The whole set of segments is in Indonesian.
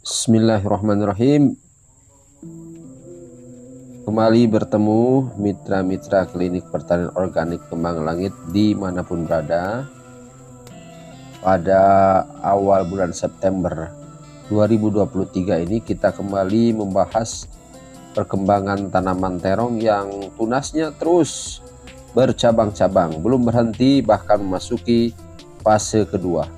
Bismillahirrahmanirrahim. Kembali bertemu mitra-mitra klinik pertanian organik Kembang Langit dimanapun berada. Pada awal bulan September 2023 ini kita kembali membahas perkembangan tanaman terong yang tunasnya terus bercabang-cabang, belum berhenti bahkan memasuki fase kedua.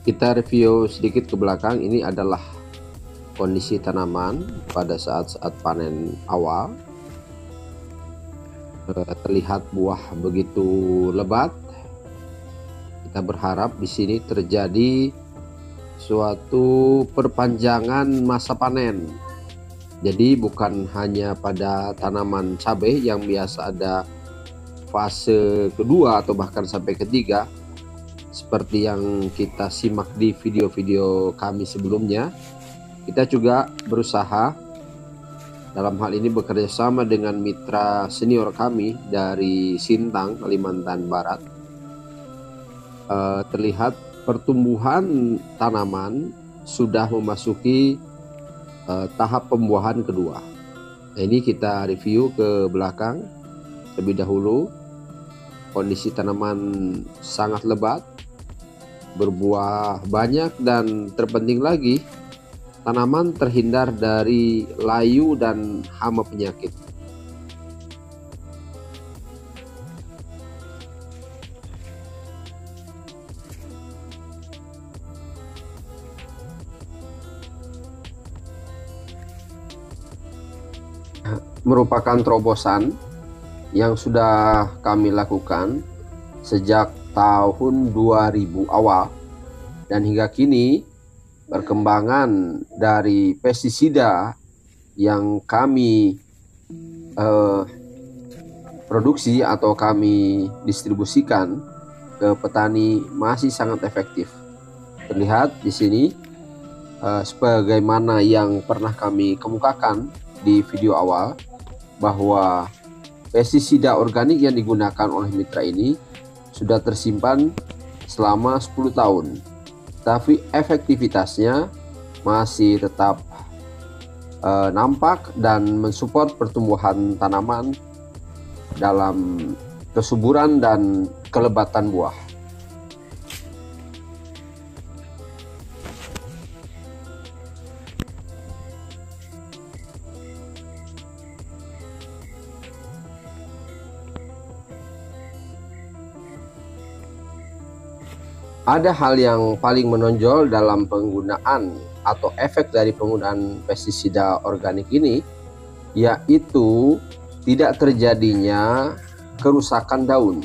Kita review sedikit ke belakang. Ini adalah kondisi tanaman pada saat-saat panen awal. Terlihat buah begitu lebat. Kita berharap di sini terjadi suatu perpanjangan masa panen. Jadi bukan hanya pada tanaman cabai yang biasa ada fase kedua atau bahkan sampai ketiga, seperti yang kita simak di video-video kami sebelumnya. Kita juga berusaha dalam hal ini bekerja sama dengan mitra senior kami dari Sintang, Kalimantan Barat. Terlihat pertumbuhan tanaman sudah memasuki tahap pembuahan kedua. Nah, ini kita review ke belakang lebih dahulu. Kondisi tanaman sangat lebat, berbuah banyak, dan terpenting lagi tanaman terhindar dari layu dan hama penyakit. Merupakan terobosan yang sudah kami lakukan sejak tahun 2000 awal, dan hingga kini perkembangan dari pestisida yang kami produksi atau kami distribusikan ke petani masih sangat efektif. Terlihat di sini sebagaimana yang pernah kami kemukakan di video awal, bahwa pestisida organik yang digunakan oleh mitra ini sudah tersimpan selama 10 tahun, tapi efektivitasnya masih tetap nampak dan mensupport pertumbuhan tanaman dalam kesuburan dan kelebatan buah. Ada hal yang paling menonjol dalam penggunaan atau efek dari penggunaan pestisida organik ini, yaitu tidak terjadinya kerusakan daun.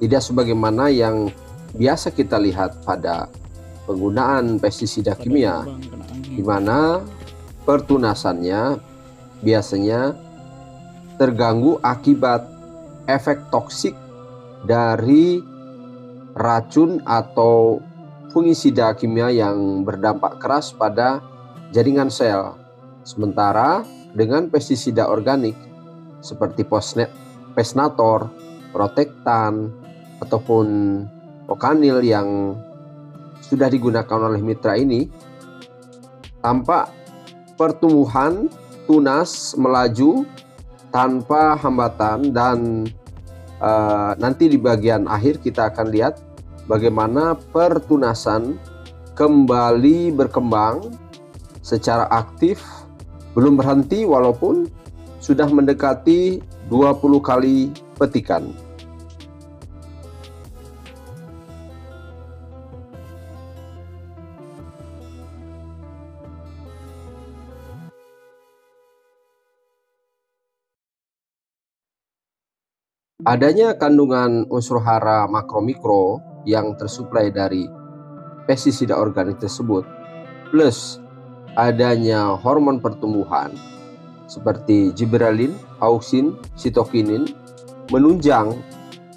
Tidak sebagaimana yang biasa kita lihat pada penggunaan pestisida kimia, di mana pertunasannya biasanya terganggu akibat efek toksik dari racun atau fungisida kimia yang berdampak keras pada jaringan sel. Sementara dengan pestisida organik seperti Pesnator, Protektan, ataupun Okanil yang sudah digunakan oleh mitra ini, tampak pertumbuhan tunas melaju tanpa hambatan, dan nanti di bagian akhir kita akan lihat bagaimana pertunasan kembali berkembang secara aktif, belum berhenti walaupun sudah mendekati 20 kali petikan. Adanya kandungan unsur hara makro-mikro yang tersuplai dari pestisida organik tersebut, plus adanya hormon pertumbuhan seperti gibberellin, auxin, sitokinin, menunjang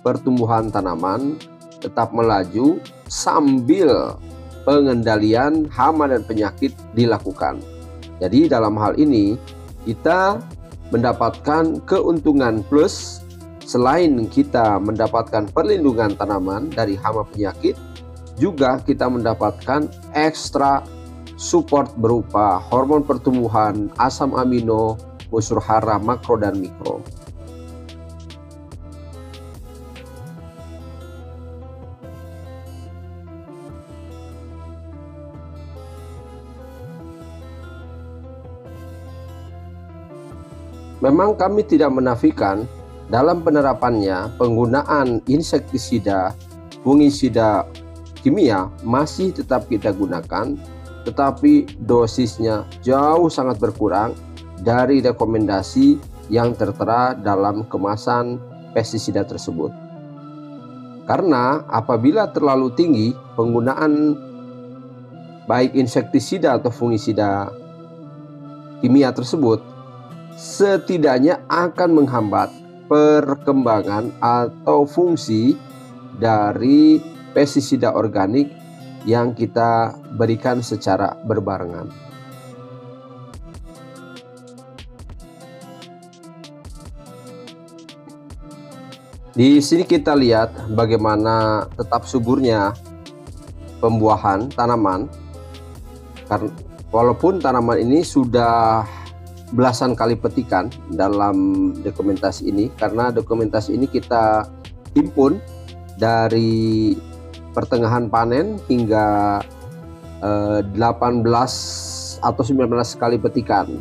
pertumbuhan tanaman tetap melaju sambil pengendalian hama dan penyakit dilakukan. Jadi dalam hal ini kita mendapatkan keuntungan plus. Selain kita mendapatkan perlindungan tanaman dari hama penyakit, juga kita mendapatkan ekstra support berupa hormon pertumbuhan, asam amino, unsur hara makro dan mikro. Memang kami tidak menafikan dalam penerapannya penggunaan insektisida, fungisida kimia masih tetap kita gunakan, tetapi dosisnya jauh sangat berkurang dari rekomendasi yang tertera dalam kemasan pestisida tersebut. Karena apabila terlalu tinggi penggunaan baik insektisida atau fungisida kimia tersebut, setidaknya akan menghambat perkembangan atau fungsi dari pestisida organik yang kita berikan secara berbarengan. Di sini kita lihat bagaimana tetap suburnya pembuahan tanaman, karena walaupun tanaman ini sudah belasan kali petikan dalam dokumentasi ini, karena dokumentasi ini kita himpun dari pertengahan panen hingga 18 atau 19 kali petikan.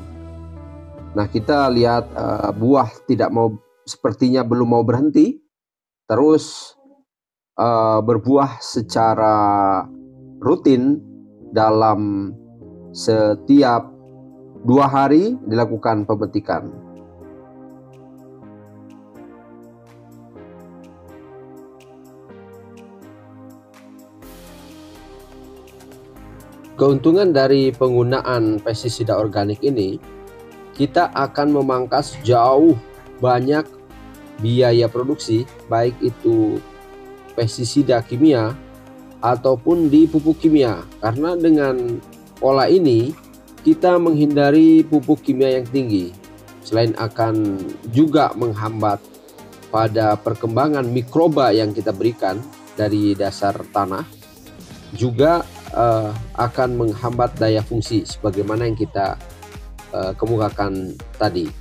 Nah, kita lihat buah tidak mau, sepertinya belum mau berhenti, terus berbuah secara rutin dalam setiap 2 hari dilakukan pemetikan. Keuntungan dari penggunaan pestisida organik ini, kita akan memangkas jauh banyak biaya produksi, baik itu pestisida kimia ataupun di pupuk kimia. Karena dengan pola ini kita menghindari pupuk kimia yang tinggi, selain akan juga menghambat pada perkembangan mikroba yang kita berikan dari dasar tanah, juga akan menghambat daya fungsi sebagaimana yang kita kemukakan tadi.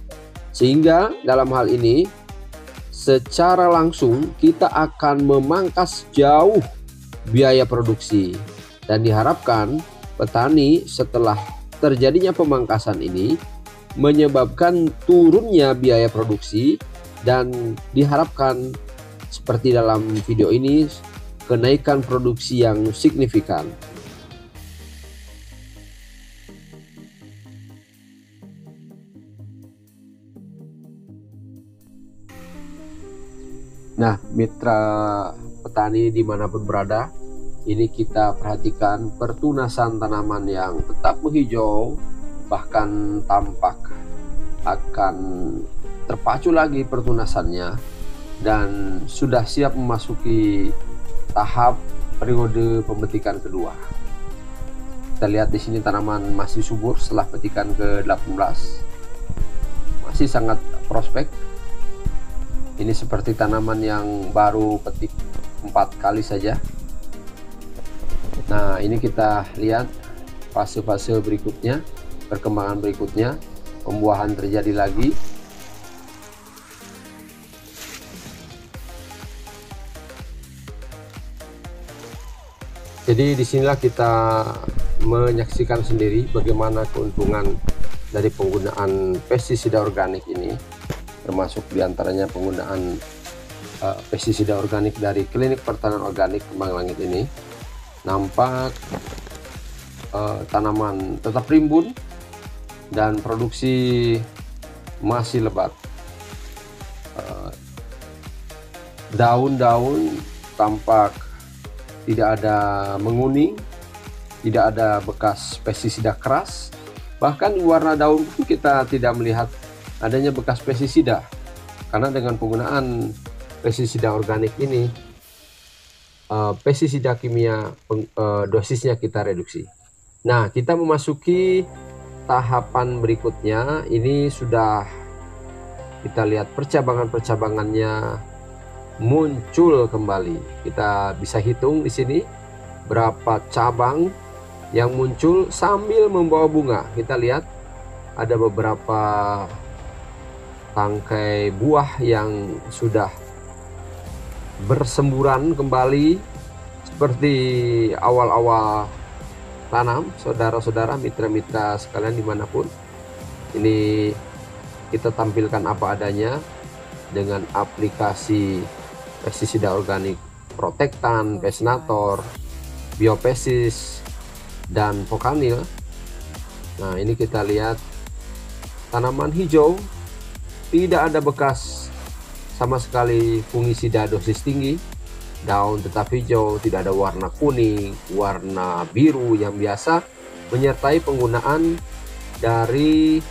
Sehingga dalam hal ini secara langsung kita akan memangkas jauh biaya produksi, dan diharapkan petani setelah terjadinya pemangkasan ini menyebabkan turunnya biaya produksi, dan diharapkan seperti dalam video ini kenaikan produksi yang signifikan. Nah, mitra petani dimanapun berada, ini kita perhatikan pertunasan tanaman yang tetap menghijau, bahkan tampak akan terpacu lagi pertunasannya dan sudah siap memasuki tahap periode pemetikan kedua. Kita lihat di sini tanaman masih subur setelah petikan ke-18, masih sangat prospek. Ini seperti tanaman yang baru petik 4 kali saja. Nah, ini kita lihat fase-fase berikutnya, perkembangan berikutnya, pembuahan terjadi lagi. Jadi disinilah kita menyaksikan sendiri bagaimana keuntungan dari penggunaan pestisida organik ini, termasuk diantaranya penggunaan pestisida organik dari Klinik Pertanian Organik Kembang Langit ini. Nampak tanaman tetap rimbun dan produksi masih lebat. Daun-daun tampak tidak ada menguning, tidak ada bekas pestisida keras, bahkan di warna daun pun kita tidak melihat adanya bekas pestisida, karena dengan penggunaan pestisida organik ini pestisida kimia dosisnya kita reduksi. Nah, kita memasuki tahapan berikutnya. Ini sudah kita lihat percabangan-percabangannya muncul kembali. Kita bisa hitung di sini berapa cabang yang muncul sambil membawa bunga. Kita lihat ada beberapa tangkai buah yang sudah bersemburan kembali seperti awal-awal tanam. Saudara-saudara, mitra-mitra sekalian dimanapun, ini kita tampilkan apa adanya dengan aplikasi pestisida organik Protektan, Pesnator, Biopesis, dan Vokanil. Nah, ini kita lihat tanaman hijau, tidak ada bekas sama sekali fungisida dosis tinggi. Daun tetap hijau, tidak ada warna kuning, warna biru yang biasa menyertai penggunaan dari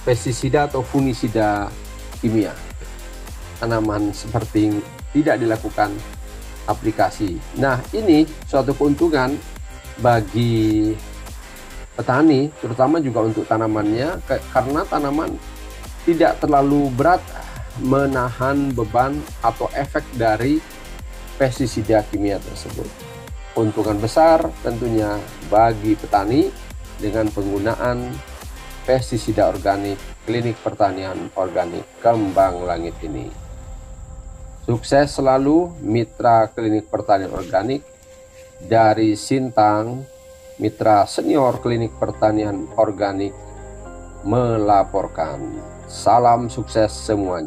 pestisida atau fungisida kimia. Tanaman seperti tidak dilakukan aplikasi. Nah, ini suatu keuntungan bagi petani, terutama juga untuk tanamannya, karena tanaman tidak terlalu berat menahan beban atau efek dari pestisida kimia tersebut. Keuntungan besar tentunya bagi petani dengan penggunaan pestisida organik Klinik Pertanian Organik Kembang Langit ini. Sukses selalu mitra Klinik Pertanian Organik dari Sintang, mitra senior Klinik Pertanian Organik melaporkan. Salam sukses semuanya.